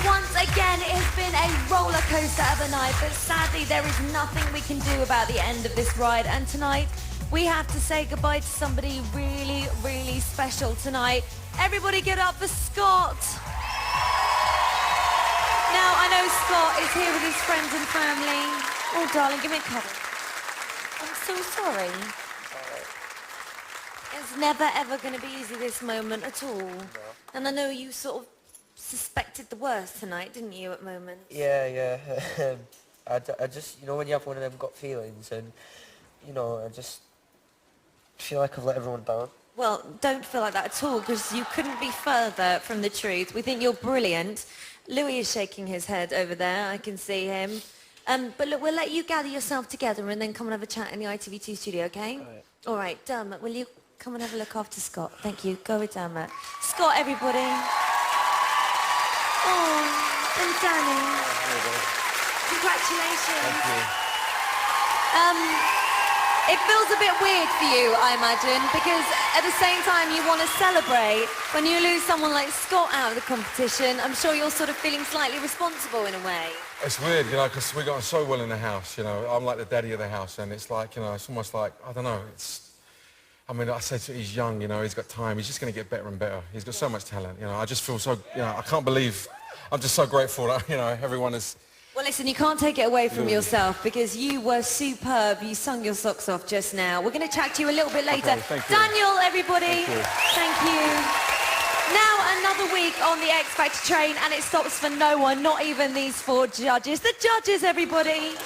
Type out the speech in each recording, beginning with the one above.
once again, it has been a roller coaster of a night, but sadly there is nothing we can do about the end of this ride. And tonight, we have to say goodbye to somebody really, really special tonight. Everybody get up for Scott. Now, I know Scott is here with his friends and family. Oh, darling, give me a cuddle. I'm so sorry. It's never, ever going to be easy, this moment at all. No. And I know you sort of suspected the worst tonight, didn't you, at moments? Yeah. I just, you know, when you have one of them gut feelings and, you know, I just feel like I've let everyone down. Well, don't feel like that at all, because you couldn't be further from the truth. We think you're brilliant. Louis is shaking his head over there. I can see him. But look, we'll let you gather yourself together and then come and have a chat in the ITV2 studio, okay? All right, Dermot, will you come and have a look after Scott? Thank you. Go with Dermot. Scott, everybody. Oh, and Danny. Congratulations. Thank you. It feels a bit weird for you, I imagine, because at the same time you want to celebrate. When you lose someone like Scott out of the competition, I'm sure you're sort of feeling slightly responsible in a way. It's weird, you know, because we got on so well in the house, you know. I'm like the daddy of the house, and it's like, you know, it's almost like, I don't know, I mean, I said he's young, you know, he's got time, he's just going to get better and better. He's got so much talent, you know. I just feel so, you know, I can't believe, I'm just so grateful that, you know, everyone is... Well, listen, you can't take it away from yourself because you were superb. You sung your socks off just now. We're going to chat to you a little bit later. Okay, thank you. Daniel, everybody. Thank you. Now another week on the X Factor train, and it stops for no one, not even these four judges. The judges, everybody.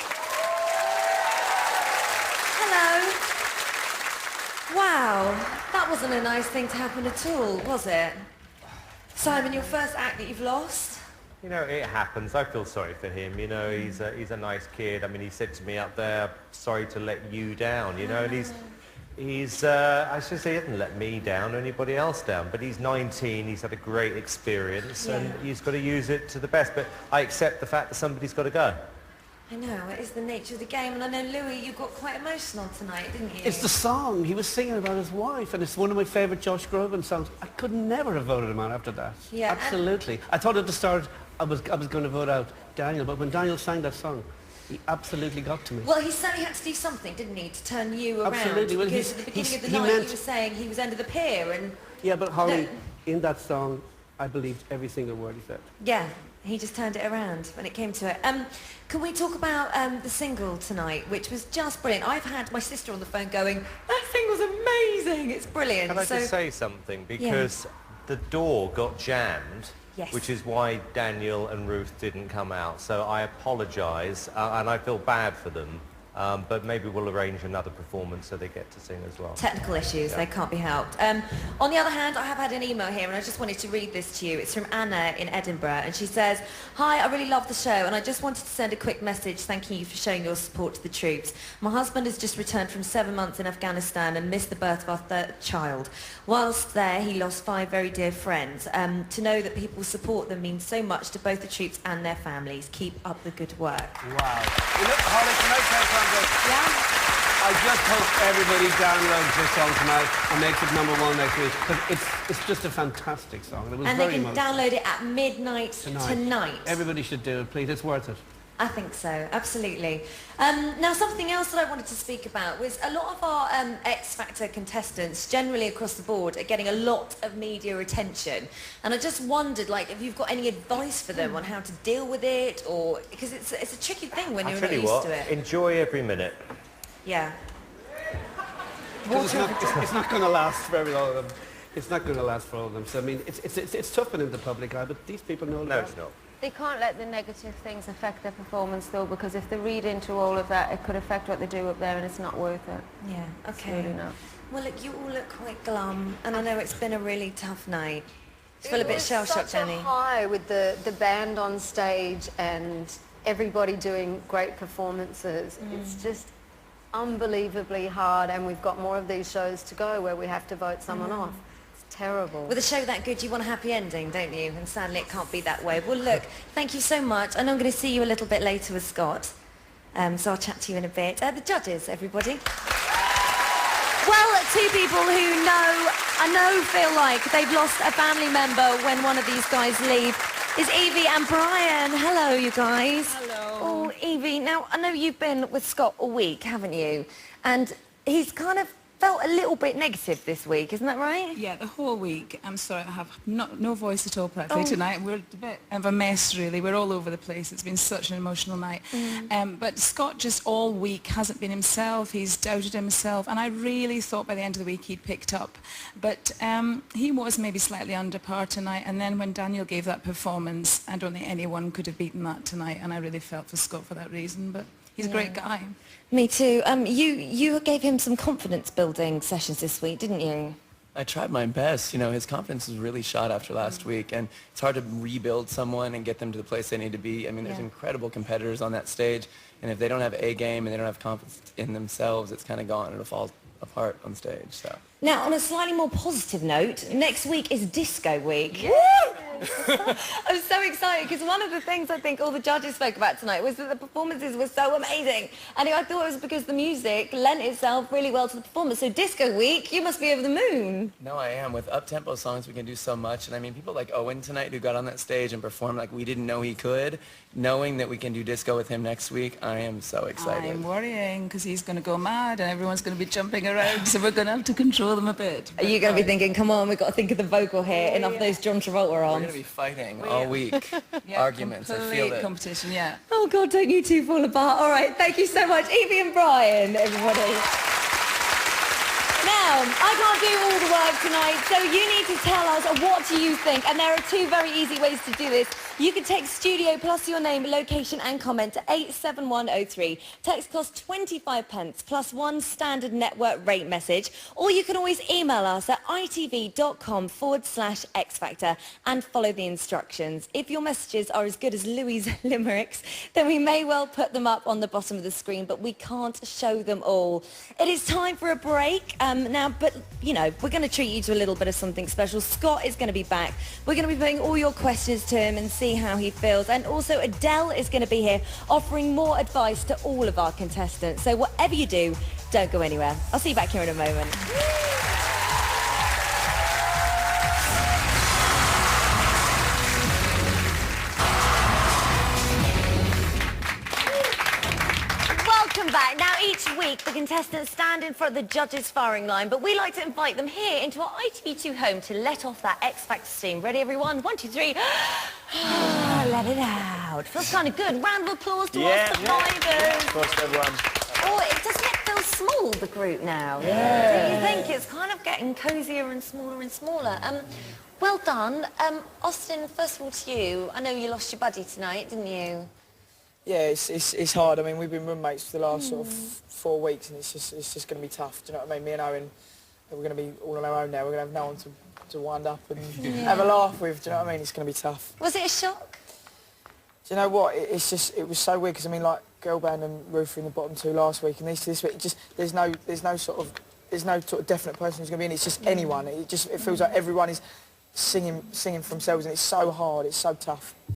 Hello. Wow, that wasn't a nice thing to happen at all, was it? Simon, your first act that you've lost? You know, it happens. I feel sorry for him. You know, he's a nice kid. I mean, he said to me up there, sorry to let you down, you know, and I should say he hasn't let me down or anybody else down, but he's 19, he's had a great experience, and he's got to use it to the best. But I accept the fact that somebody's got to go. I know, it is the nature of the game, and I know, Louis, you got quite emotional tonight, didn't you? It's the song. He was singing about his wife, and it's one of my favourite Josh Groban songs. I could never have voted him out after that. Yeah. Absolutely. I thought at the start I was going to vote out Daniel, but when Daniel sang that song, he absolutely got to me. Well, he certainly had to do something, didn't he, to turn you around? Absolutely. Well, because at the beginning of the night, you were saying he was under the pier, and... Yeah, but Holly, in that song, I believed every single word he said. Yeah. He just turned it around when it came to it. Can we talk about the single tonight, which was just brilliant? I've had my sister on the phone going, that single's amazing, it's brilliant. Can I just say something? Because the door got jammed, which is why Daniel and Ruth didn't come out. So I apologise, and I feel bad for them. But maybe we'll arrange another performance so they get to sing as well. Technical issues, they can't be helped. On the other hand, I have had an email here and I just wanted to read this to you. It's from Anna in Edinburgh, and she says, hi, I really love the show and I just wanted to send a quick message thanking you for showing your support to the troops. My husband has just returned from 7 months in Afghanistan and missed the birth of our third child. Whilst there, he lost 5 very dear friends. To know that people support them means so much to both the troops and their families. Keep up the good work. Wow. You know, Holly, can I say something? I just hope everybody downloads this song tonight and makes it #1 next week, because it's just a fantastic song. It was and very they can emotional. download it at midnight tonight. Everybody should do it, please. It's worth it. I think so, absolutely. Now, something else that I wanted to speak about was a lot of our X Factor contestants, generally across the board, are getting a lot of media attention. And I just wondered, like, if you've got any advice for them on how to deal with it, or... Because it's a tricky thing when you're not used to it. Enjoy every minute. Yeah. It's not going to last for every all of them. It's not going to last for all of them. So, I mean, it's tough in the public eye, but these people know No, it's not. They can't let the negative things affect their performance, though, because if they read into all of that, it could affect what they do up there, and it's not worth it. Yeah, okay. It's really not. Well, look, you all look quite glum, and I know it's been a really tough night. I feel a bit shell-shocked, Jenny. It was such a high with the band on stage and everybody doing great performances. It's just unbelievably hard, and we've got more of these shows to go where we have to vote someone off. Terrible. With a show that good, you want a happy ending, don't you? And sadly, it can't be that way. Well, look, thank you so much. I know I'm going to see you a little bit later with Scott, so I'll chat to you in a bit. The judges, everybody. Well, 2 people who feel like they've lost a family member when one of these guys leave. is Evie and Brian. Hello, you guys. Hello. Oh, Evie, now, I know you've been with Scott all week, haven't you? And he's kind of felt a little bit negative this week, isn't that right? Yeah, the whole week. I'm sorry, I have no voice at all practically tonight. We're a bit of a mess, really. We're all over the place. It's been such an emotional night. But Scott just all week hasn't been himself. He's doubted himself. And I really thought by the end of the week he'd picked up. But he was maybe slightly under par tonight. And then when Daniel gave that performance, I don't think anyone could have beaten that tonight. And I really felt for Scott for that reason. But he's a great guy. Me too. You gave him some confidence-building sessions this week, didn't you? I tried my best. You know, his confidence was really shot after last week, and it's hard to rebuild someone and get them to the place they need to be. I mean, there's incredible competitors on that stage, and if they don't have A game and they don't have confidence in themselves, it's kind of gone. It'll fall apart on stage. So. Now, on a slightly more positive note, next week is Disco Week. I'm so excited because one of the things I think all the judges spoke about tonight was that the performances were so amazing. And I thought it was because the music lent itself really well to the performance. So Disco Week, you must be over the moon. No, I am. With up-tempo songs, we can do so much. And I mean, people like Owen tonight who got on that stage and performed like we didn't know he could. Knowing that we can do disco with him next week, I am so excited. I'm worrying because he's going to go mad and everyone's going to be jumping around, so we're going to have to control them a bit. Are you going to be thinking, come on, we've got to think of the vocal here, enough of those John Travolta We're arms? going to be fighting all week. Arguments, I feel complete it. competition, yeah. Oh God, don't you two fall apart. All right, thank you so much, Evie and Brian, everybody. Now, I can't do all the work tonight, so you need to tell us what do you think. And there are two very easy ways to do this. You can text studio plus your name, location and comment to 87103. Text costs 25 pence plus one standard network rate message. Or you can always email us at itv.com/X-Factor and follow the instructions. If your messages are as good as Louis' limericks, then we may well put them up on the bottom of the screen, but we can't show them all. It is time for a break now, but, you know, we're going to treat you to a little bit of something special. Scott is going to be back. We're going to be putting all your questions to him and see how he feels. And also Adele is going to be here offering more advice to all of our contestants. So whatever you do, don't go anywhere. I'll see you back here in a moment. Welcome back. Now, each week, the contestants stand in front of the judges' firing line, but we like to invite them here into our ITV2 home to let off that X Factor steam. Ready, everyone? 1, 2, 3. Let it out. Feels kind of good. Round of applause to our survivors. Of course, everyone. Oh, doesn't it feel small, the group now? Yeah. Do you think it's kind of getting cosier and smaller and smaller? Well done. Austin, first of all to you. I know you lost your buddy tonight, didn't you? Yeah, it's hard. I mean, we've been roommates for the last sort of 4 weeks, and it's just going to be tough. Do you know what I mean? Me and Owen, we're going to be all on our own now. We're going to have no one to wind up and have a laugh with. Do you know what I mean? It's going to be tough. Was it a shock? Do you know what? It was so weird because I mean, like girl band and Ruth were in the bottom two last week, and this week there's no sort of definite person who's going to be in. It's just anyone. It feels like everyone is singing for themselves, and it's so hard. It's so tough.